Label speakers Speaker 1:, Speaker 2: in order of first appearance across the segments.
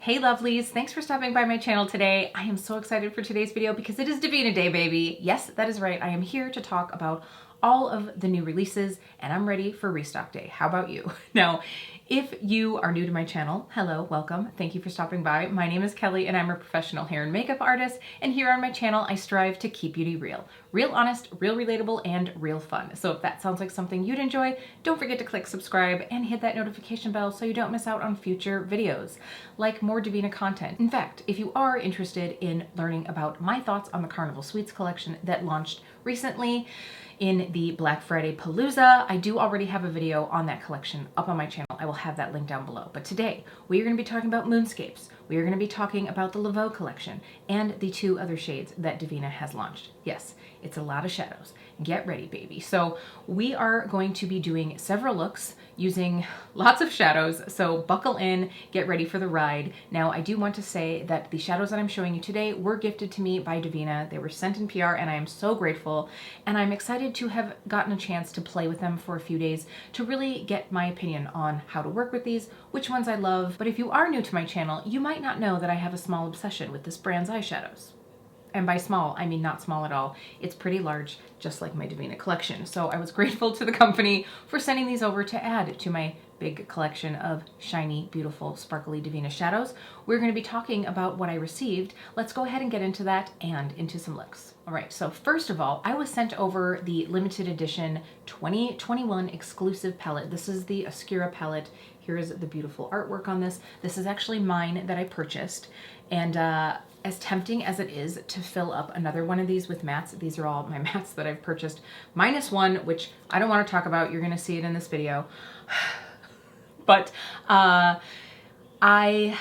Speaker 1: Hey lovelies, thanks for stopping by my channel today. I am so excited for today's video because it is Devinah Day, baby. Yes, that is right. I am here to talk about all of the new releases and I'm ready for restock day. How about you? Now, if you are new to my channel, hello, welcome. Thank you for stopping by. My name is Kelly and I'm a professional hair and makeup artist. And here on my channel, I strive to keep beauty real. Real honest, real relatable, and real fun. So if that sounds like something you'd enjoy, don't forget to click subscribe and hit that notification bell so you don't miss out on future videos, like more Devinah content. In fact, if you are interested in learning about my thoughts on the Carnival Sweets collection that launched recently in the Black Friday Palooza, I do already have a video on that collection up on my channel. I will have that link down below. But today, we are going to be talking about Moonscapes. We are going to be talking about the Laveau collection and the two other shades that Devinah has launched. Yes, it's a lot of shadows. Get ready, baby. So we are going to be doing several looks using lots of shadows, so buckle in, get ready for the ride. Now, I do want to say that the shadows that I'm showing you today were gifted to me by Devinah. They were sent in PR, and I am so grateful, and I'm excited to have gotten a chance to play with them for a few days to really get my opinion on how to work with these, which ones I love. But if you are new to my channel, you might not know that I have a small obsession with this brand's eyeshadows. And by small, I mean not small at all. It's pretty large, just like my Devinah collection. So I was grateful to the company for sending these over to add to my big collection of shiny, beautiful, sparkly Devinah shadows. We're going to be talking about what I received. Let's go ahead and get into that and into some looks. All right, so first of all, I was sent over the limited edition 2021 exclusive palette. This is the Oscura palette. Here's the beautiful artwork on this. This is actually mine that I purchased. And as tempting as it is to fill up another one of these with mattes, these are all my mattes that I've purchased, minus one, which I don't want to talk about. You're going to see it in this video. But I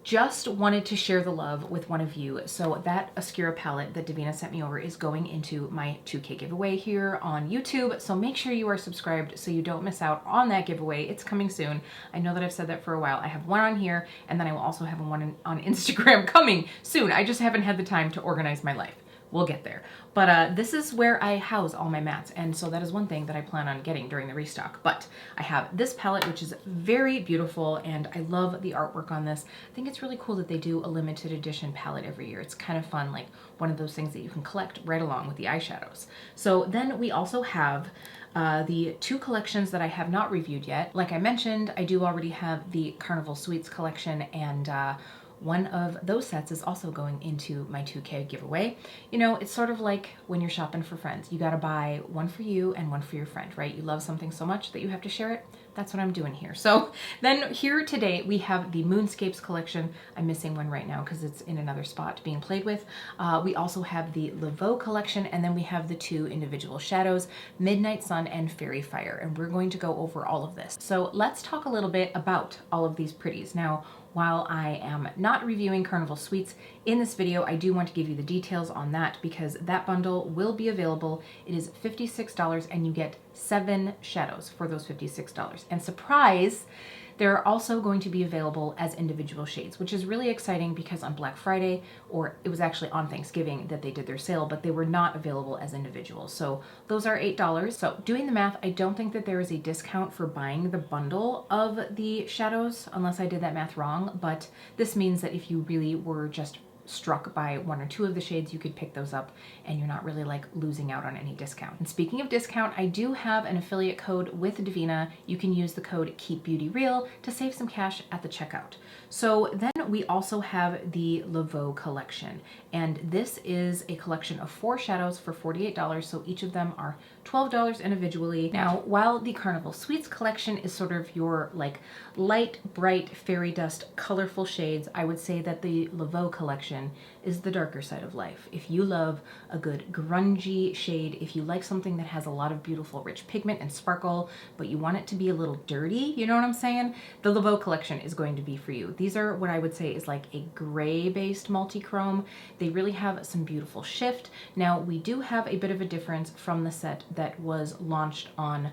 Speaker 1: just wanted to share the love with one of you. So that Oscura palette that Devinah sent me over is going into my 2K giveaway here on YouTube. So make sure you are subscribed so you don't miss out on that giveaway. It's coming soon. I know that I've said that for a while. I have one on here, and then I will also have one on Instagram coming soon. I just haven't had the time to organize my life. We'll get there. But this is where I house all my mattes, and so that is one thing that I plan on getting during the restock. But I have this palette, which is very beautiful, and I love the artwork on this. I think it's really cool that they do a limited edition palette every year. It's kind of fun, like one of those things that you can collect right along with the eyeshadows. So then we also have the two collections that I have not reviewed yet. Like I mentioned, I do already have the Carnival Sweets collection, and one of those sets is also going into my 2K giveaway. You know, it's sort of like when you're shopping for friends. You gotta buy one for you and one for your friend, right? You love something so much that you have to share it. That's what I'm doing here. So then here today we have the Moonscapes collection. I'm missing one right now because it's in another spot being played with. We also have the Laveau collection, and then we have the two individual shadows, Midnight Sun and Fairy Fire, and we're going to go over all of this. So let's talk a little bit about all of these pretties. Now, while I am not reviewing Carnival Sweets in this video, I do want to give you the details on that because that bundle will be available. It is $56 and you get 7 shadows for those $56. And surprise, they're also going to be available as individual shades, which is really exciting because on Black Friday, or it was actually on Thanksgiving that they did their sale, but they were not available as individuals. So those are $8. So doing the math, I don't think that there is a discount for buying the bundle of the shadows, unless I did that math wrong. But this means that if you really were just struck by one or two of the shades, you could pick those up and you're not really like losing out on any discount. And speaking of discount, I do have an affiliate code with Devinah. You can use the code KEEPBEAUTYREAL to save some cash at the checkout. So then we also have the Laveau collection, and this is a collection of 4 shadows for $48, so each of them are $12 individually. Now, while the Carnival Sweets collection is sort of your like light, bright, fairy dust, colorful shades, I would say that the Laveau collection is the darker side of life. If you love a good grungy shade, if you like something that has a lot of beautiful rich pigment and sparkle, but you want it to be a little dirty, you know what I'm saying? The Laveau collection is going to be for you. These are what I would say is like a gray-based multi-chrome. They really have some beautiful shift. Now, we do have a bit of a difference from the set that was launched on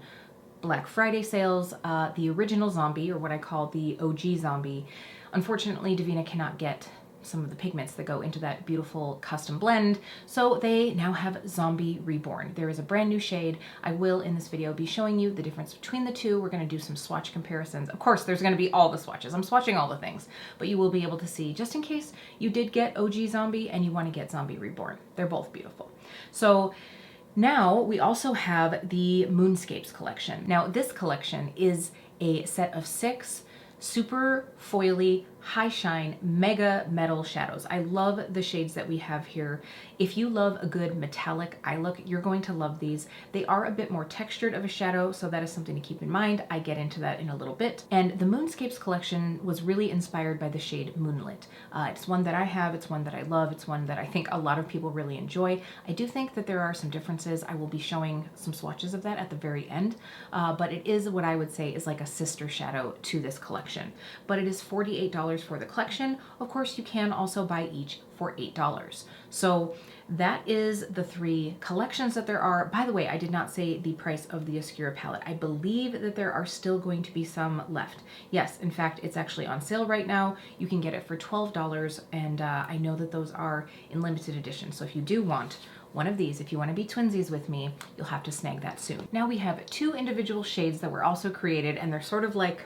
Speaker 1: Black Friday sales. The original Zombi, or what I call the OG Zombi, unfortunately, Devinah cannot get some of the pigments that go into that beautiful custom blend. So they now have Zombi Reborn. There is a brand new shade. I will in this video be showing you the difference between the two. We're going to do some swatch comparisons. Of course, there's going to be all the swatches. I'm swatching all the things, but you will be able to see, just in case you did get OG Zombi and you want to get Zombi Reborn. They're both beautiful. So now we also have the Moonscapes collection. Now this collection is a set of 6 super foily, high shine, mega metal shadows. I love the shades that we have here. If you love a good metallic eye look, you're going to love these. They are a bit more textured of a shadow, so that is something to keep in mind. I get into that in a little bit. And the Moonscapes collection was really inspired by the shade Moonlit. It's one that I have, it's one that I love, it's one that I think a lot of people really enjoy. I do think that there are some differences. I will be showing some swatches of that at the very end, but it is what I would say is like a sister shadow to this collection. But it is $48 for the collection. Of course, you can also buy each for $8. So that is the 3 collections that there are. By the way, I did not say the price of the Oscura palette. I believe that there are still going to be some left. Yes, in fact, it's actually on sale right now. You can get it for $12, and I know that those are in limited edition. So if you do want one of these, if you want to be twinsies with me, you'll have to snag that soon. Now we have 2 individual shades that were also created, and they're sort of like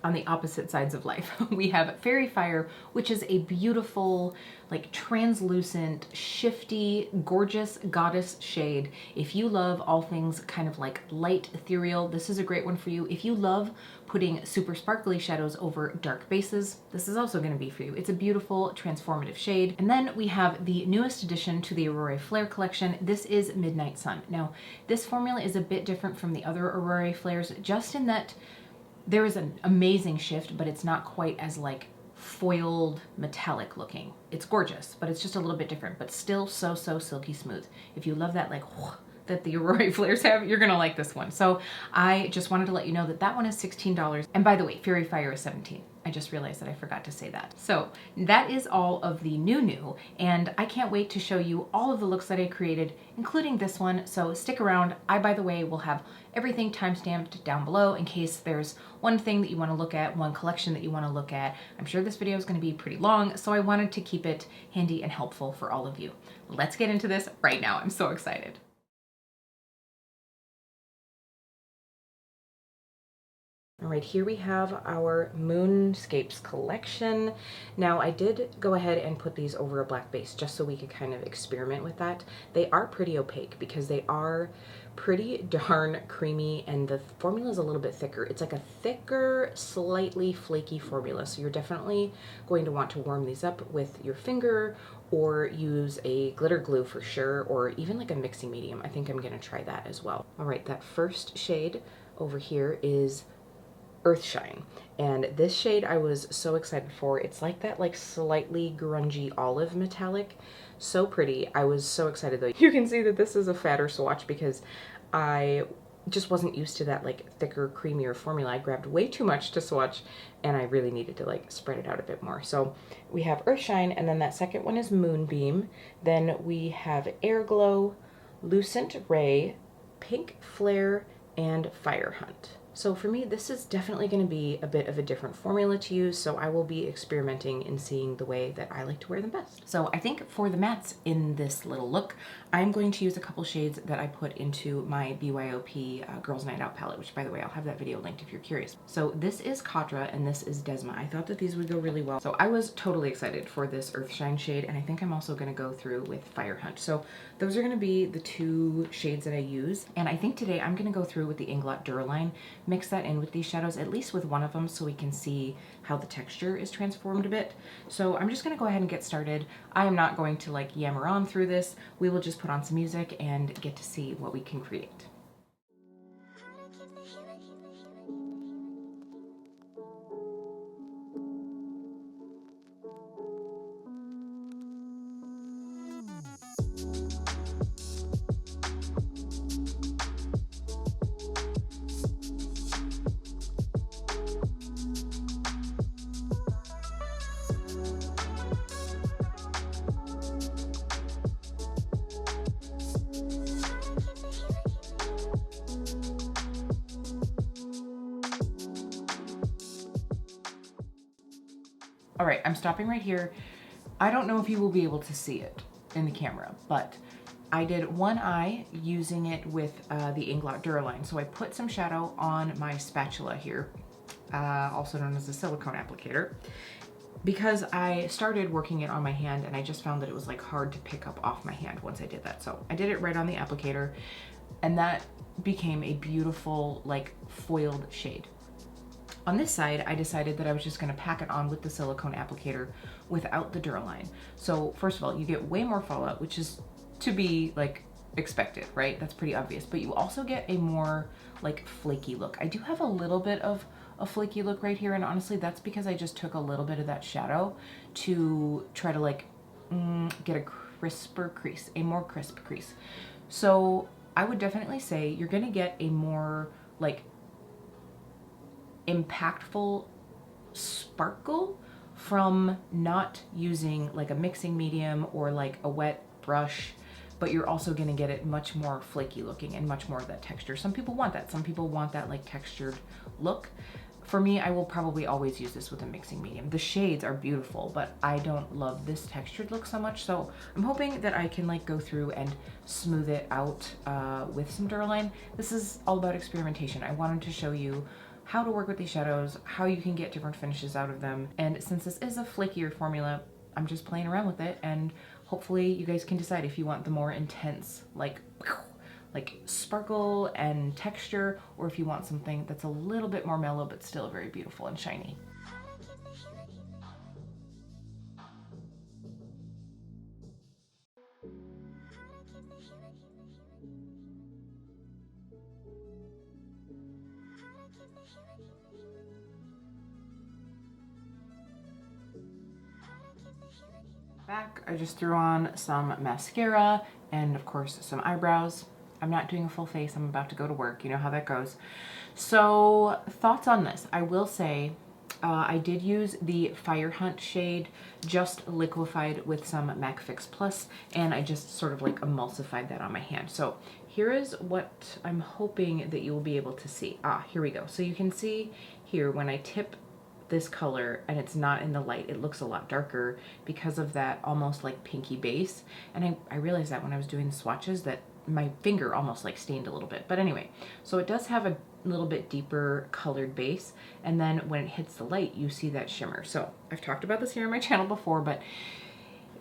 Speaker 1: on the opposite sides of life. We have Fairy Fire, which is a beautiful, like translucent, shifty, gorgeous goddess shade. If you love all things kind of like light, ethereal, this is a great one for you. If you love putting super sparkly shadows over dark bases, this is also going to be for you. It's a beautiful, transformative shade. And then we have the newest addition to the Aurora Flare collection. This is Midnight Sun. Now, this formula is a bit different from the other Aurora Flares, just in that there is an amazing shift, but it's not quite as like foiled metallic looking. It's gorgeous, but it's just a little bit different, but still so silky smooth. If you love that like that the Aurora Flares have, you're gonna like this one. So I just wanted to let you know that that one is $16. And by the way, Fairy Fire is $17. I just realized that I forgot to say that. So that is all of the new, and I can't wait to show you all of the looks that I created, including this one. So stick around. I, by the way, will have everything timestamped down below in case there's one thing that you want to look at, one collection that you want to look at. I'm sure this video is going to be pretty long, so I wanted to keep it handy and helpful for all of you. Let's get into this right now. I'm so excited. All right, here we have our Moonscapes collection. Now, I did go ahead and put these over a black base just so we could kind of experiment with that. They are pretty opaque because they are pretty darn creamy, and the formula is a little bit thicker. It's like a thicker, slightly flaky formula, so you're definitely going to want to warm these up with your finger or use a glitter glue for sure, or even like a mixing medium. I think I'm gonna try that as well. All right, that first shade over here is Earthshine, and this shade I was so excited for. It's like that like slightly grungy olive metallic. So pretty. I was so excited though. You can see that this is a fatter swatch because I just wasn't used to that like thicker, creamier formula. I grabbed way too much to swatch, and I really needed to like spread it out a bit more. So we have Earthshine, and then that second one is Moonbeam. Then we have Airglow, Lucent Ray, Pink Flare, and Fire Hunt. So for me, this is definitely going to be a bit of a different formula to use, so I will be experimenting and seeing the way that I like to wear them best. So I think for the mattes in this little look, I'm going to use a couple shades that I put into my BYOP Girls Night Out palette, which by the way, I'll have that video linked if you're curious. So this is Kadra and this is Desma. I thought that these would go really well. So I was totally excited for this Earthshine shade, and I think I'm also going to go through with Fire Hunt. So those are going to be the 2 shades that I use, and I think today I'm going to go through with the Inglot Duraline, mix that in with these shadows, at least with one of them, so we can see how the texture is transformed a bit. So I'm just gonna go ahead and get started. I am not going to like yammer on through this. We will just put on some music and get to see what we can create. All right, I'm stopping right here. I don't know if you will be able to see it in the camera, but I did one eye using it with the Inglot Duraline. So I put some shadow on my spatula here, also known as the silicone applicator, because I started working it on my hand and I just found that it was like hard to pick up off my hand once I did that. So I did it right on the applicator, and that became a beautiful like foiled shade. On this side, I decided that I was just gonna pack it on with the silicone applicator without the Duraline. So first of all, you get way more fallout, which is to be like expected, right? That's pretty obvious, but you also get a more like flaky look. I do have a little bit of a flaky look right here, and honestly that's because I just took a little bit of that shadow to try to like get a crisper crease, a more crisp crease. So I would definitely say you're gonna get a more like impactful sparkle from not using like a mixing medium or like a wet brush, but you're also gonna get it much more flaky looking and much more of that texture. Some people want that. Some people want that like textured look. For me, I will probably always use this with a mixing medium. The shades are beautiful, but I don't love this textured look so much. So I'm hoping that I can like go through and smooth it out with some Duraline. This is all about experimentation. I wanted to show you how to work with these shadows, how you can get different finishes out of them. And since this is a flakier formula, I'm just playing around with it, and hopefully you guys can decide if you want the more intense like sparkle and texture, or if you want something that's a little bit more mellow but still very beautiful and shiny. Back, I just threw on some mascara and of course some eyebrows. I'm not doing a full face, I'm about to go to work, you know how that goes. So thoughts on this. I will say I did use the Fire Hunt shade, just liquefied with some MAC Fix Plus, and I just sort of like emulsified that on my hand. So here is what I'm hoping that you will be able to see. Here we go. So you can see here when I tip this color and it's not in the light, it looks a lot darker because of that almost like pinky base. And I realized that when I was doing the swatches that my finger almost like stained a little bit. But anyway, so it does have a little bit deeper colored base, and then when it hits the light you see that shimmer. So I've talked about this here on my channel before, but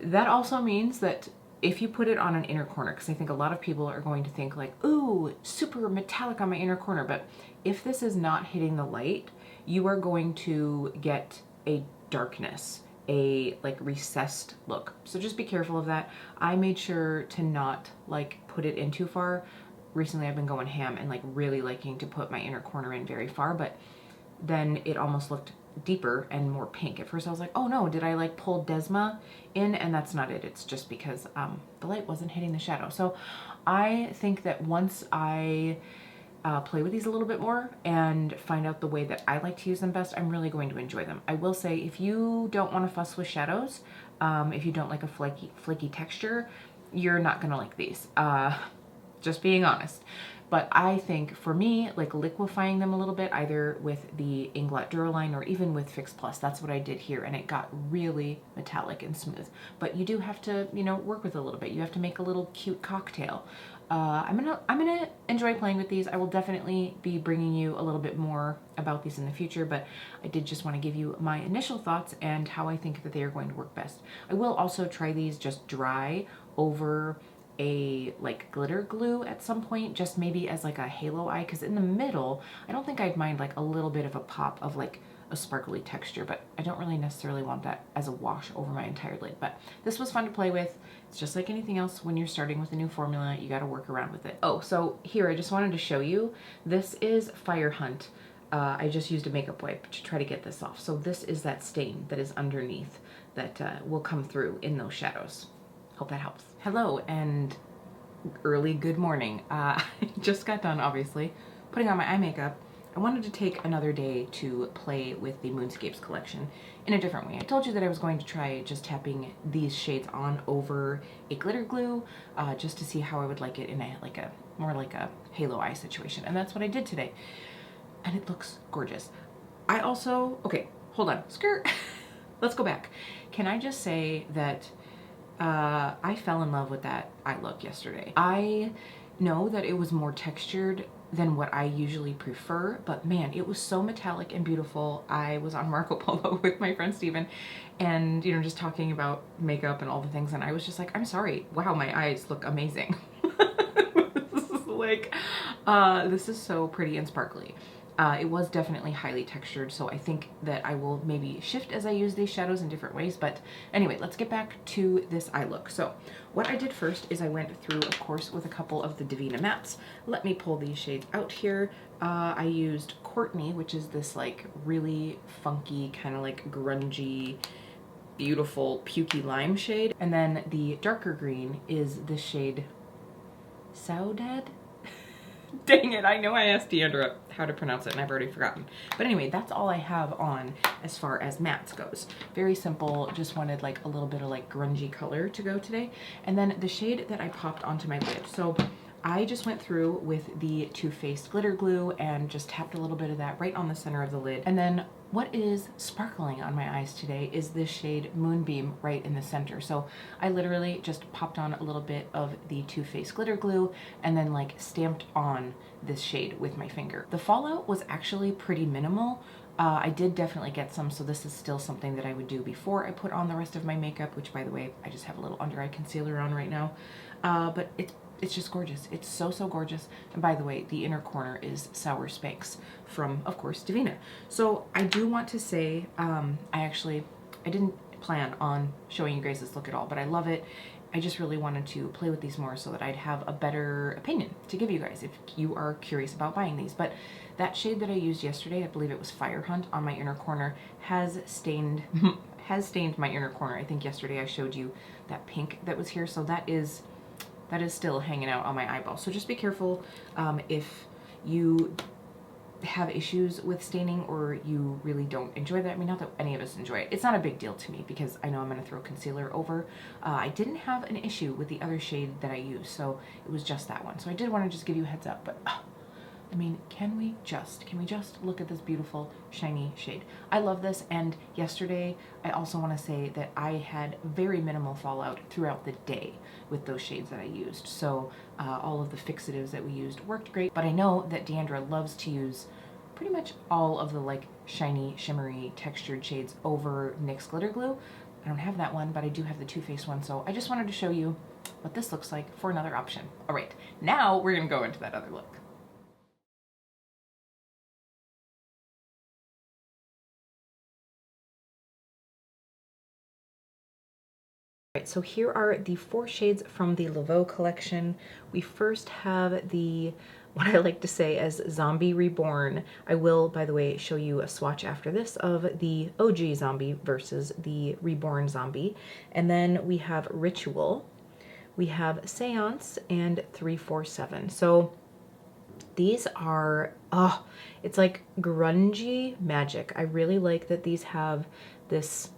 Speaker 1: that also means that if you put it on an inner corner, because I think a lot of people are going to think like, ooh, super metallic on my inner corner, but if this is not hitting the light, you are going to get a darkness, a like recessed look. So just be careful of that. I made sure to not like put it in too far. Recently I've been going ham and like really liking to put my inner corner in very far, but then it almost looked deeper and more pink. At first I was like, oh no, did I like pull Desma in? And that's not it. It's just because the light wasn't hitting the shadow. So I think that once I play with these a little bit more and find out the way that I like to use them best, I'm really going to enjoy them. I will say, if you don't want to fuss with shadows, if you don't like a flaky texture, you're not gonna like these. Just being honest. But I think for me, like liquefying them a little bit, either with the Inglot Duraline or even with Fix Plus, that's what I did here, and it got really metallic and smooth. But you do have to, you know, work with it a little bit. You have to make a little cute cocktail. I'm gonna enjoy playing with these. I will definitely be bringing you a little bit more about these in the future, but I did just want to give you my initial thoughts and how I think that they are going to work best. I will also try these just dry over a like glitter glue at some point, just maybe as like a halo eye, because in the middle I don't think I'd mind like a little bit of a pop of like a sparkly texture, but I don't really necessarily want that as a wash over my entire lid. But this was fun to play with. It's just like anything else. When you're starting with a new formula, you got to work around with it. Oh, so here I just wanted to show you, this is Fire Hunt. I just used a makeup wipe to try to get this off. So this is that stain that is underneath that will come through in those shadows. Hope that helps. Hello and early good morning. I just got done, obviously, putting on my eye makeup. I wanted to take another day to play with the Moonscapes collection in a different way. I told you that I was going to try just tapping these shades on over a glitter glue just to see how I would like it in a more like a halo eye situation. And that's what I did today. And it looks gorgeous. I also, okay, hold on, skirt. let's go back. Can I just say that I fell in love with that eye look yesterday. I know that it was more textured than what I usually prefer, but man, it was so metallic and beautiful. I was on Marco Polo with my friend Steven and, you know, just talking about makeup and all the things, and I was just like, I'm sorry, wow, my eyes look amazing. This is like, this is so pretty and sparkly. It was definitely highly textured, so I think that I will maybe shift as I use these shadows in different ways. But anyway, let's get back to this eye look. So what I did first is I went through, of course, with a couple of the Devinah mattes. Let me pull these shades out here. I used Courtney, which is this like really funky, kind of like grungy, beautiful, pukey lime shade. And then the darker green is this shade Saudade. Dang it, I know I asked Deandra how to pronounce it and I've already forgotten. But anyway, that's all I have on as far as mattes goes. Very simple, just wanted like a little bit of like grungy color to go today. And then the shade that I popped onto my lid. So I just went through with the Too Faced glitter glue and just tapped a little bit of that right on the center of the lid. And then what is sparkling on my eyes today is this shade Moonbeam right in the center. So I literally just popped on a little bit of the Too Faced glitter glue and then like stamped on this shade with my finger. The fallout was actually pretty minimal. I did definitely get some, so this is still something that I would do before I put on the rest of my makeup, which by the way, I just have a little under eye concealer on right now. But it's just gorgeous. It's so, so gorgeous. And by the way, the inner corner is Sour Spanx from, of course, Devinah. So I do want to say, I didn't plan on showing you guys this look at all, but I love it. I just really wanted to play with these more so that I'd have a better opinion to give you guys if you are curious about buying these. But that shade that I used yesterday, I believe it was Fire Hunt on my inner corner, has stained my inner corner. I think yesterday I showed you that pink that was here, so that is still hanging out on my eyeball. So just be careful if you have issues with staining or you really don't enjoy that. I mean, not that any of us enjoy it. It's not a big deal to me because I know I'm going to throw concealer over. I didn't have an issue with the other shade that I used, so it was just that one. So I did want to just give you a heads up, but I mean, can we just look at this beautiful shiny shade? I love this. And yesterday, I also want to say that I had very minimal fallout throughout the day with those shades that I used. So all of the fixatives that we used worked great. But I know that Deandra loves to use pretty much all of the like shiny, shimmery, textured shades over NYX glitter glue. I don't have that one, but I do have the Too Faced one. So I just wanted to show you what this looks like for another option. All right, now we're going to go into that other look. Right, so here are the 4 shades from the Laveau collection. We first have the, what I like to say as Zombi Reborn. I will, by the way, show you a swatch after this of the OG Zombi versus the Reborn Zombi. And then we have Ritual, we have Seance, and 347. So these are, oh, it's like grungy magic. I really like that these have this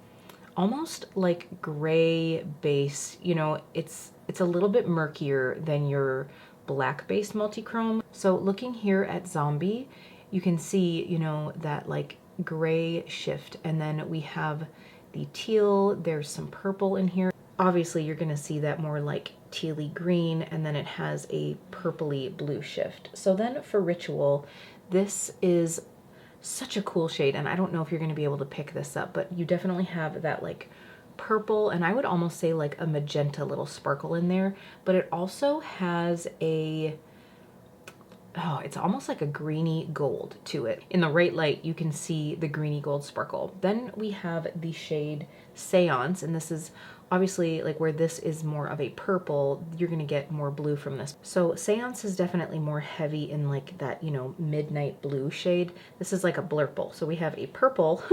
Speaker 1: almost like gray base. You know, it's a little bit murkier than your black base multichrome. So looking here at Zombi, you can see, you know, that like gray shift, and then we have the teal, there's some purple in here. Obviously you're gonna see that more like tealy green, and then it has a purpley blue shift. So then for Ritual, this is such a cool shade, and I don't know if you're going to be able to pick this up, but you definitely have that like purple, and I would almost say like a magenta little sparkle in there, but it also has a, oh, it's almost like a greeny gold to it. In the right light, you can see the greeny gold sparkle. Then we have the shade Seance, and this is obviously like where this is more of a purple, you're gonna get more blue from this. So Seance is definitely more heavy in like that, you know, midnight blue shade. This is like a blurple. So we have a purple,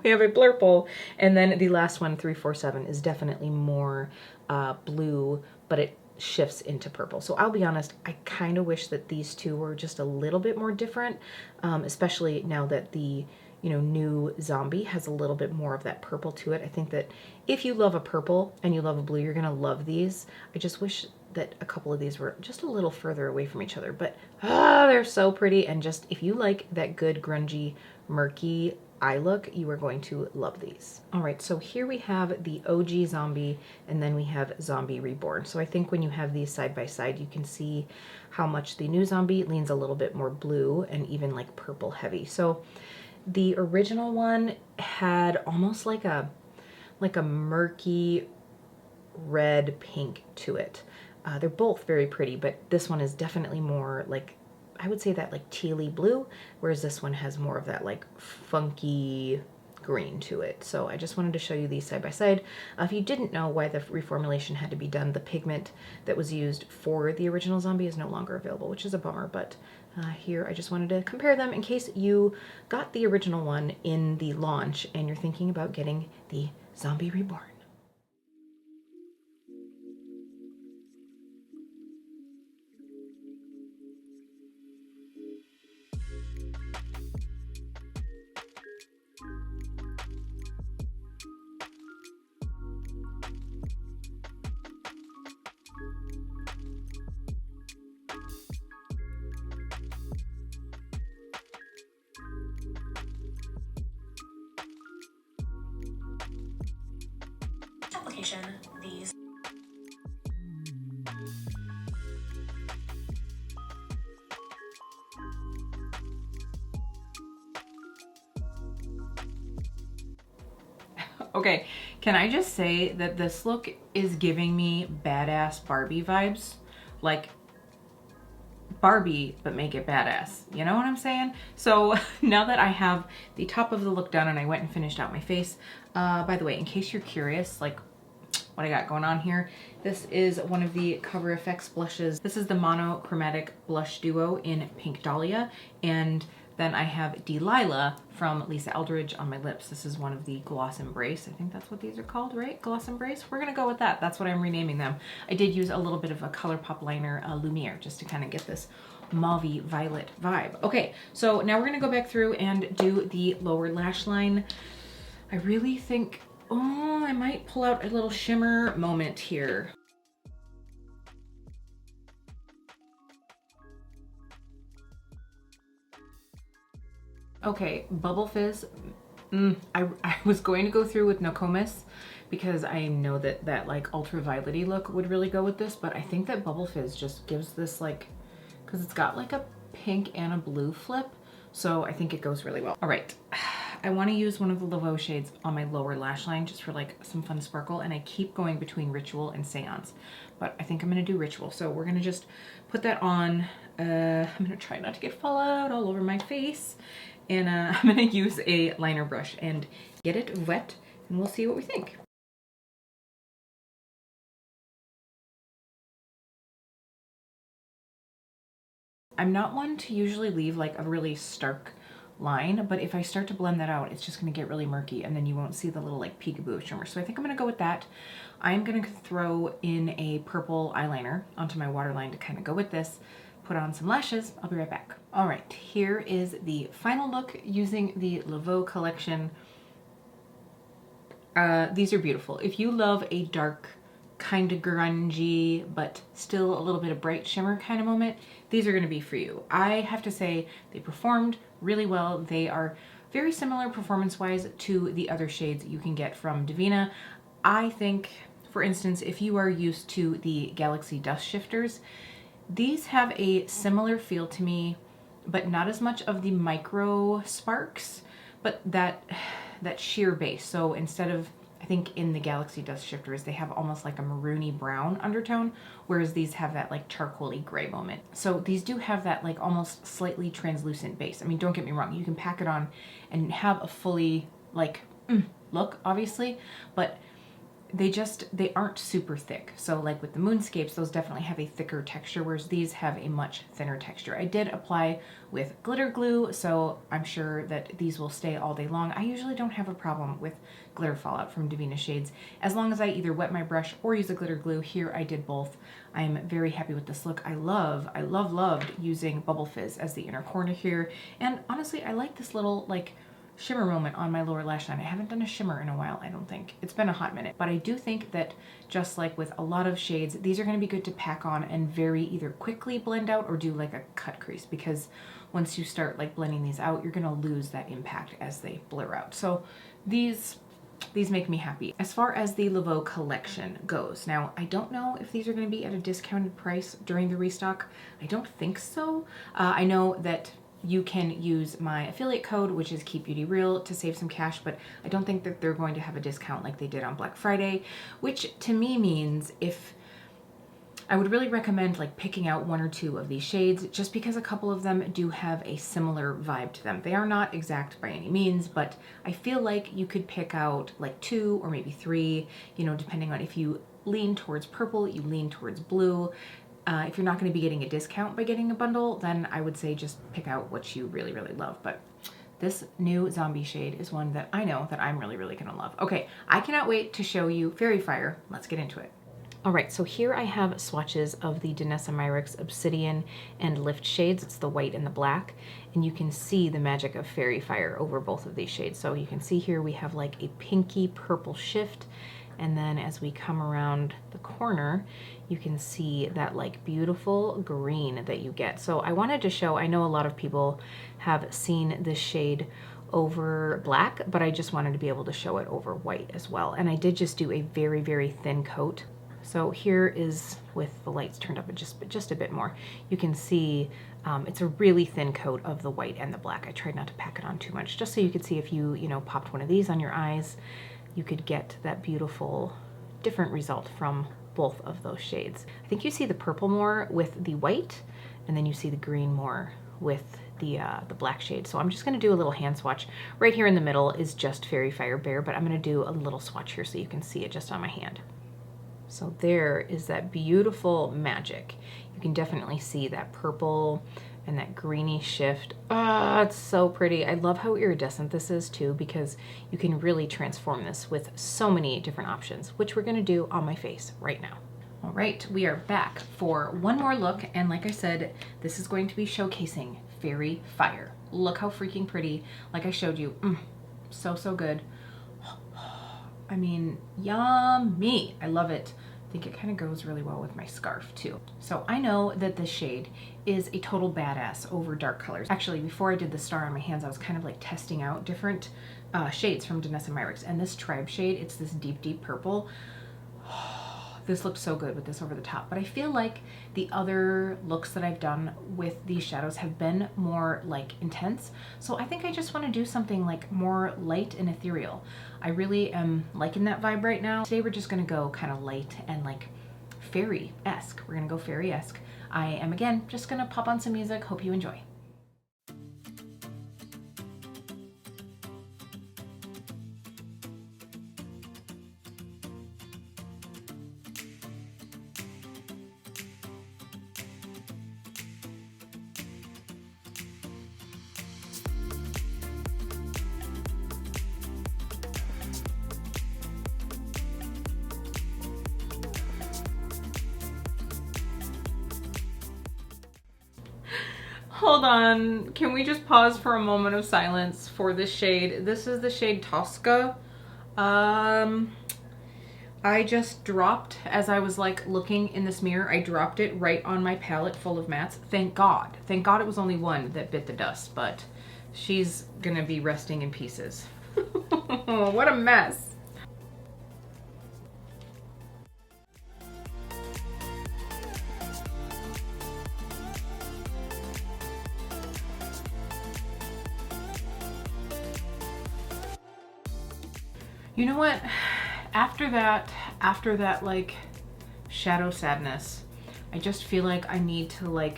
Speaker 1: we have a blurple, and then the last one, 347, is definitely more blue, but it shifts into purple. So I'll be honest, I kind of wish that these two were just a little bit more different, especially now that the, you know, new Zombi has a little bit more of that purple to it. I think that if you love a purple and you love a blue, you're gonna love these. I just wish that a couple of these were just a little further away from each other, but they're so pretty. And just, if you like that good grungy, murky eye look, you are going to love these. All right, so here we have the OG Zombie, and then we have Zombie Reborn. So I think when you have these side by side, you can see how much the new Zombie leans a little bit more blue and even like purple heavy. So the original one had almost like a murky red pink to it. They're both very pretty, but this one is definitely more like, I would say that like tealy blue, whereas this one has more of that like funky green to it. So I just wanted to show you these side by side. If you didn't know why the reformulation had to be done, the pigment that was used for the original Zombie is no longer available, which is a bummer, but here I just wanted to compare them in case you got the original one in the launch and you're thinking about getting the Zombie Reborn.
Speaker 2: Application, these.
Speaker 1: Okay, can I just say that this look is giving me badass Barbie vibes? Like Barbie, but make it badass. You know what I'm saying? So now that I have the top of the look done and I went and finished out my face, by the way, in case you're curious, like what I got going on here, this is one of the Cover FX blushes. This is the Monochromatic Blush Duo in Pink Dahlia, and then I have Delilah from Lisa Eldridge on my lips. This is one of the Gloss Embrace. I think that's what these are called, right? Gloss Embrace? We're gonna go with that. That's what I'm renaming them. I did use a little bit of a ColourPop liner, Lumiere, just to kind of get this mauvey violet vibe. Okay, so now we're gonna go back through and do the lower lash line. I really think, oh, I might pull out a little shimmer moment here. Okay, Bubble Fizz. I was going to go through with Nokomis because I know that that like ultraviolet-y look would really go with this, but I think that Bubble Fizz just gives this like, because it's got like a pink and a blue flip, so I think it goes really well. All right, I want to use one of the Laveau shades on my lower lash line just for like some fun sparkle, and I keep going between Ritual and Seance, but I think I'm gonna do Ritual. So we're gonna just put that on. I'm gonna try not to get fallout all over my face. And I'm gonna use a liner brush and get it wet, and we'll see what we think. I'm not one to usually leave like a really stark line, but if I start to blend that out, it's just gonna get really murky, and then you won't see the little like peekaboo shimmer. So I think I'm gonna go with that. I'm gonna throw in a purple eyeliner onto my waterline to kind of go with this. Put on some lashes. I'll be right back. All right, here is the final look using the Laveau Collection. These are beautiful. If you love a dark, kind of grungy, but still a little bit of bright shimmer kind of moment, these are gonna be for you. I have to say they performed really well. They are very similar performance-wise to the other shades you can get from Devinah. I think, for instance, if you are used to the Galaxy Dust Shifters, these have a similar feel to me, but not as much of the micro sparks, but that sheer base. So instead of, I think in the Galaxy Dust Shifters, they have almost like a maroony brown undertone, whereas these have that like charcoaly gray moment. So these do have that like almost slightly translucent base. I mean, don't get me wrong, you can pack it on and have a fully like look, obviously, but they aren't super thick. So like with the Moonscapes, those definitely have a thicker texture, whereas these have a much thinner texture. I did apply with glitter glue, so I'm sure that these will stay all day long. I usually don't have a problem with glitter fallout from Devinah shades, as long as I either wet my brush or use a glitter glue. Here I did both. I am very happy with this look. I loved using Bubble Fizz as the inner corner here. And honestly, I like this little like shimmer moment on my lower lash line. I haven't done a shimmer in a while, I don't think. It's been a hot minute, but I do think that just like with a lot of shades, these are gonna be good to pack on and very either quickly blend out or do like a cut crease, because once you start like blending these out, you're gonna lose that impact as they blur out. So these make me happy. As far as the Laveau collection goes, now I don't know if these are gonna be at a discounted price during the restock. I don't think so. I know that you can use my affiliate code, which is KEEPBEAUTYREAL, to save some cash, but I don't think that they're going to have a discount like they did on Black Friday, which to me means if I would really recommend like picking out one or two of these shades, just because a couple of them do have a similar vibe to them. They are not exact by any means, but I feel like you could pick out like 2 or maybe 3, you know, depending on if you lean towards purple, you lean towards blue. If you're not going to be getting a discount by getting a bundle, then I would say just pick out what you really, really love. But this new Zombie shade is one that I know that I'm really, really going to love. Okay, I cannot wait to show you Fairy Fire. Let's get into it. All right, so here I have swatches of the Danessa Myricks Obsidian and Lift shades. It's the white and the black, and you can see the magic of Fairy Fire over both of these shades. So you can see here we have like a pinky purple shift, and then as we come around the corner, you can see that like beautiful green that you get. So I wanted to show, I know a lot of people have seen this shade over black, but I just wanted to be able to show it over white as well. And I did just do a very, very thin coat. So here is, with the lights turned up just a bit more, you can see it's a really thin coat of the white and the black. I tried not to pack it on too much, just so you could see if you know, popped one of these on your eyes, you could get that beautiful different result from both of those shades. I think you see the purple more with the white, and then you see the green more with the black shade. So I'm just gonna do a little hand swatch. Right here in the middle is just Fairy Fire Bare, but I'm gonna do a little swatch here so you can see it just on my hand. So there is that beautiful magic. You can definitely see that purple and that greeny shift. Ah, it's so pretty. I love how iridescent this is too, because you can really transform this with so many different options, which we're gonna do on my face right now. All right, we are back for one more look, and like I said, this is going to be showcasing Fairy Fire. Look how freaking pretty. Like I showed you, so, so good. I mean, yummy. I love it. I think it kind of goes really well with my scarf too. So I know that this shade is a total badass over dark colors. Actually, before I did the star on my hands, I was kind of like testing out different shades from Danessa Myricks, and this Tribe shade, it's this deep, deep purple. This looks so good with this over the top, but I feel like the other looks that I've done with these shadows have been more like intense. So I think I just want to do something like more light and ethereal. I really am liking that vibe right now. Today we're just gonna go kind of light and like fairy-esque. We're gonna go fairy-esque. I am again just gonna pop on some music. Hope you enjoy. Hold on, can we just pause for a moment of silence for this shade? This is the shade Tosca. I just dropped, as I was like looking in this mirror, I dropped it right on my palette full of mattes. Thank God. Thank God it was only one that bit the dust, but she's gonna be resting in pieces. What a mess. You know what? After that like shadow sadness, I just feel like I need to like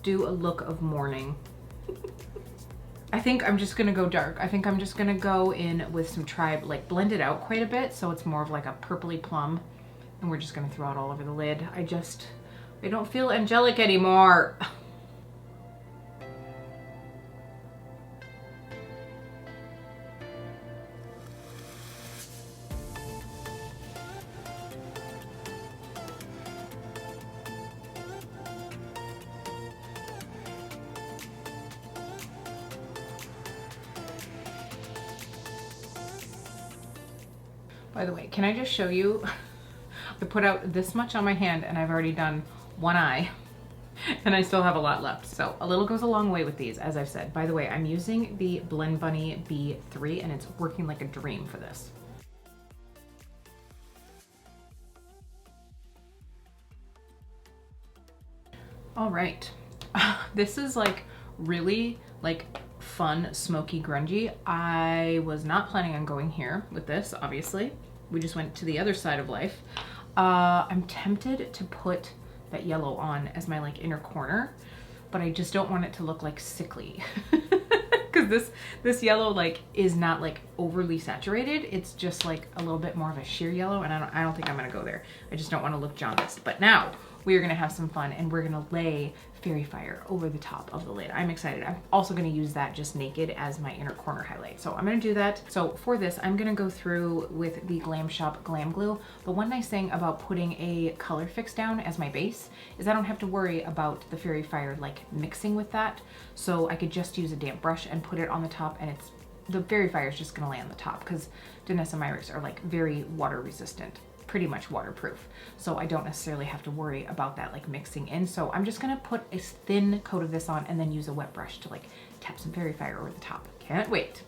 Speaker 1: do a look of mourning. I think I'm just gonna go dark. I think I'm just gonna go in with some Tribe, like blend it out quite a bit so it's more of like a purpley plum, and we're just gonna throw it all over the lid. I don't feel angelic anymore. By the way, can I just show you? I put out this much on my hand and I've already done one eye and I still have a lot left. So a little goes a long way with these, as I've said. By the way, I'm using the Blend Bunny B3 and it's working like a dream for this. All right, this is like really like fun, smoky, grungy. I was not planning on going here with this, obviously. We just went to the other side of life. I'm tempted to put that yellow on as my like inner corner, but I just don't want it to look like sickly. Because this yellow like is not like overly saturated. It's just like a little bit more of a sheer yellow, and I don't think I'm gonna go there. I just don't want to look jaundiced. But now we are gonna have some fun and we're gonna lay Fairy Fire over the top of the lid. I'm excited. I'm also gonna use that just naked as my inner corner highlight. So I'm gonna do that. So for this, I'm gonna go through with the Glam Shop Glam Glue. The one nice thing about putting a color fix down as my base is I don't have to worry about the Fairy Fire like mixing with that. So I could just use a damp brush and put it on the top, and the Fairy Fire is just gonna lay on the top because Devinah Cosmetics are like very water resistant, pretty much waterproof. So I don't necessarily have to worry about that like mixing in. So I'm just gonna put a thin coat of this on and then use a wet brush to like tap some Fairy Fire over the top. Can't wait.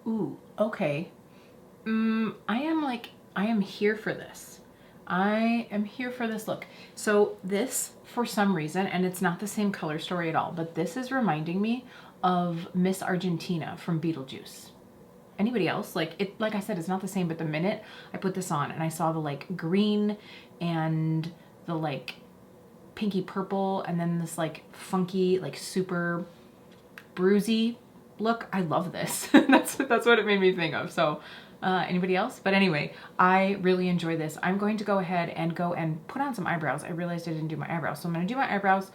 Speaker 1: Ooh, okay. I am here for this. I am here for this look. So this, for some reason, and it's not the same color story at all, but this is reminding me of Miss Argentina from Beetlejuice. Anybody else? Like I said, it's not the same, but the minute I put this on and I saw the like green and the like pinky purple and then this like funky, like super bruisey look, I love this. that's what it made me think of. So anybody else? But anyway, I really enjoy this. I'm going to go ahead and put on some eyebrows. I realized I didn't do my eyebrows. So I'm going to do my eyebrows,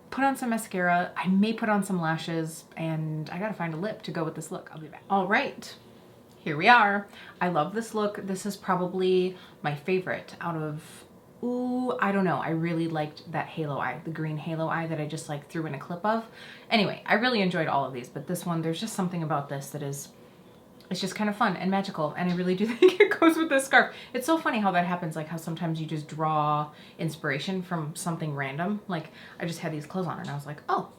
Speaker 1: put on some mascara. I may put on some lashes, and I got to find a lip to go with this look. I'll be back. All right, here we are. I love this look. This is probably my favorite out of, ooh, I don't know. I really liked that halo eye, the green halo eye that I just like threw in a clip of. Anyway, I really enjoyed all of these, but this one, there's just something about this that is, it's just kind of fun and magical, and I really do think it goes with this scarf. It's so funny how that happens, like how sometimes you just draw inspiration from something random. Like I just had these clothes on and I was like, oh,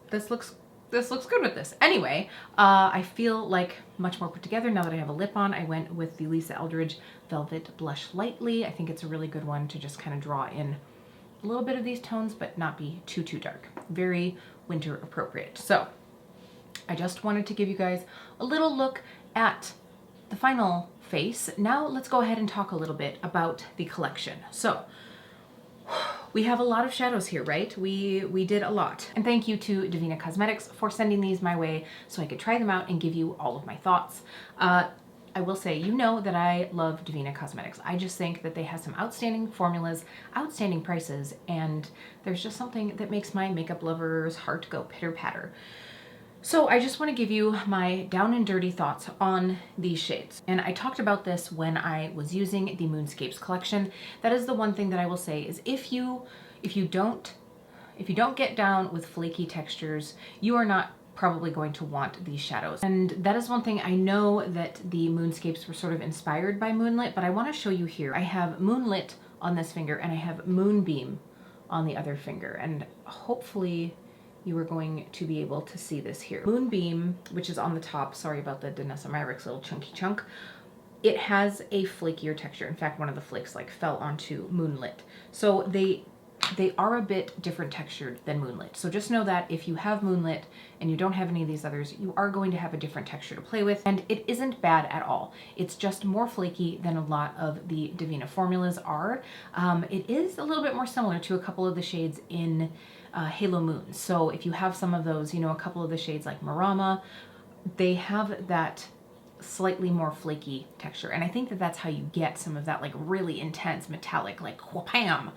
Speaker 1: this looks good with this. Anyway, I feel like much more put together now that I have a lip on. I went with the Lisa Eldridge Velvet Blush Lightly. I think it's a really good one to just kind of draw in a little bit of these tones, but not be too dark. Very winter appropriate. So I just wanted to give you guys a little look at the final face. Now let's go ahead and talk a little bit about the collection. So we have a lot of shadows here, right? We did a lot. And thank you to Devinah Cosmetics for sending these my way so I could try them out and give you all of my thoughts. I will say, you know that I love Devinah Cosmetics. I just think that they have some outstanding formulas, outstanding prices, and there's just something that makes my makeup lover's heart go pitter patter. So I just want to give you my down and dirty thoughts on these shades. And I talked about this when I was using the Moonscapes collection. That is the one thing that I will say is if you don't get down with flaky textures, you are not probably going to want these shadows. And that is one thing. I know that the Moonscapes were sort of inspired by Moonlit, but I want to show you here. I have Moonlit on this finger and I have Moonbeam on the other finger, and hopefully you are going to be able to see this here. Moonbeam, which is on the top, sorry about the Devinah Cosmetics little chunky chunk, it has a flakier texture. In fact, one of the flakes like fell onto Moonlit. So they are a bit different textured than Moonlit. So just know that if you have Moonlit and you don't have any of these others, you are going to have a different texture to play with. And it isn't bad at all. It's just more flaky than a lot of the Devinah formulas are. It is a little bit more similar to a couple of the shades in Halo Moon. So if you have some of those, you know, a couple of the shades like Marama, they have that slightly more flaky texture. And I think that that's how you get some of that like really intense metallic, like wham.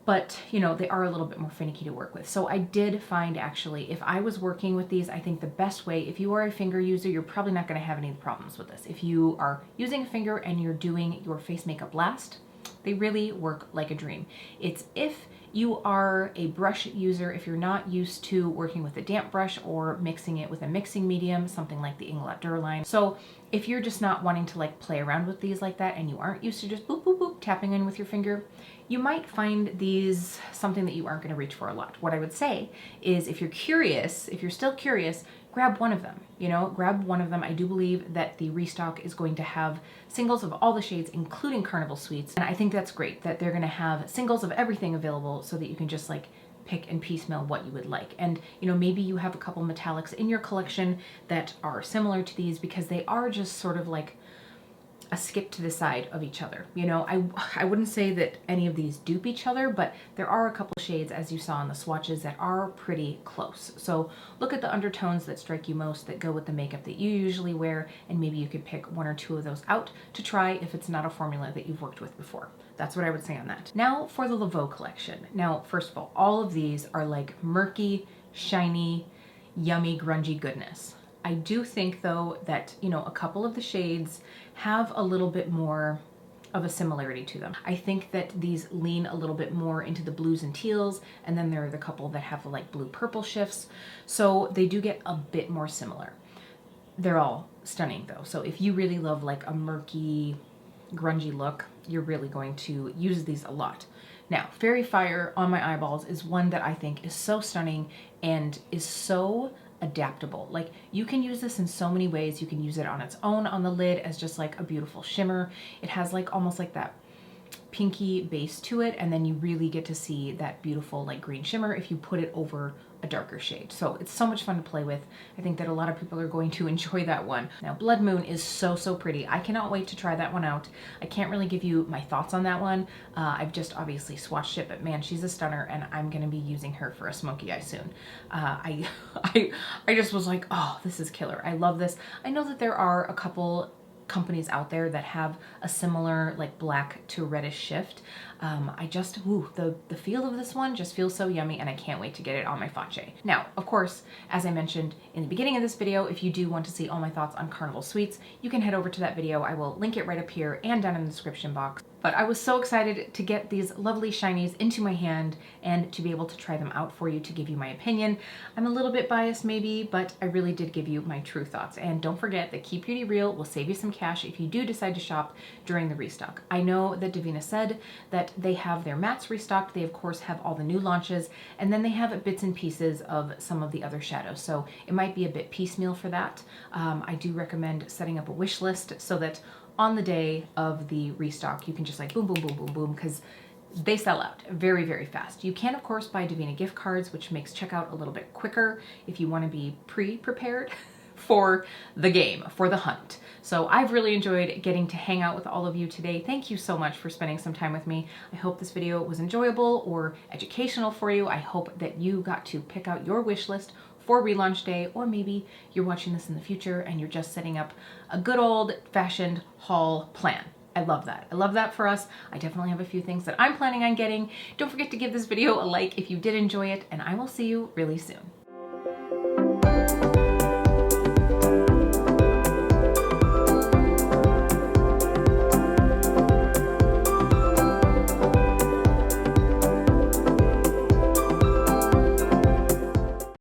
Speaker 1: but you know, they are a little bit more finicky to work with. So I did find, actually, if I was working with these, I think the best way, if you are a finger user, you're probably not going to have any problems with this. If you are using a finger and you're doing your face makeup last, they really work like a dream. It's if you are a brush user, if you're not used to working with a damp brush or mixing it with a mixing medium, something like the Inglot Durline. So if you're just not wanting to like play around with these like that and you aren't used to just boop, boop, boop, tapping in with your finger, you might find these something that you aren't going to reach for a lot. What I would say is, if you're curious, if you're still curious, grab one of them, you know, grab one of them. I do believe that the restock is going to have singles of all the shades, including Carnival Sweets. And I think that's great that they're going to have singles of everything available so that you can just like pick and piecemeal what you would like. And you know, maybe you have a couple metallics in your collection that are similar to these, because they are just sort of like a skip to the side of each other. You know, I wouldn't say that any of these dupe each other, but there are a couple shades, as you saw in the swatches, that are pretty close. So look at the undertones that strike you most, that go with the makeup that you usually wear, and maybe you could pick one or two of those out to try if it's not a formula that you've worked with before. That's what I would say on that. Now for the Laveau collection. Now, first of all of these are like murky, shiny, yummy, grungy goodness. I do think though that, you know, a couple of the shades have a little bit more of a similarity to them. I think that these lean a little bit more into the blues and teals, and then there are the couple that have like blue purple shifts. So they do get a bit more similar. They're all stunning though. So if you really love like a murky, grungy look, you're really going to use these a lot. Now, Fairy Fire on my eyeballs is one that I think is so stunning and is so adaptable. Like, you can use this in so many ways. You can use it on its own on the lid as just like a beautiful shimmer. It has like almost like that pinky base to it, and then you really get to see that beautiful like green shimmer if you put it over a darker shade. So it's so much fun to play with. I think that a lot of people are going to enjoy that one. Now, Blood Moon is so pretty. I cannot wait to try that one out. I can't really give you my thoughts on that one. I've just obviously swatched it, but man, she's a stunner, and I'm gonna be using her for a smoky eye soon. I just was like, oh, this is killer. I love this. I know that there are a couple companies out there that have a similar like black to reddish shift. The feel of this one just feels so yummy, and I can't wait to get it on my face. Now, of course, as I mentioned in the beginning of this video, if you do want to see all my thoughts on Carnival Sweets, you can head over to that video. I will link it right up here and down in the description box. But I was so excited to get these lovely shinies into my hand and to be able to try them out for you, to give you my opinion. I'm a little bit biased maybe, but I really did give you my true thoughts. And don't forget that Keep Beauty Real will save you some cash if you do decide to shop during the restock. I know that Devinah said that they have their mattes restocked. They of course have all the new launches, and then they have bits and pieces of some of the other shadows. So it might be a bit piecemeal for that. I do recommend setting up a wish list so that on the day of the restock, you can just like boom, boom, boom, boom, boom, because they sell out very fast. You can of course buy Devinah gift cards, which makes checkout a little bit quicker if you want to be pre-prepared for the game, for the hunt. So I've really enjoyed getting to hang out with all of you today. Thank you so much for spending some time with me. I hope this video was enjoyable or educational for you. I hope that you got to pick out your wish list for relaunch day, or maybe you're watching this in the future and you're just setting up a good old-fashioned haul plan. I love that. I love that for us. I definitely have a few things that I'm planning on getting. Don't forget to give this video a like if you did enjoy it, and I will see you really soon.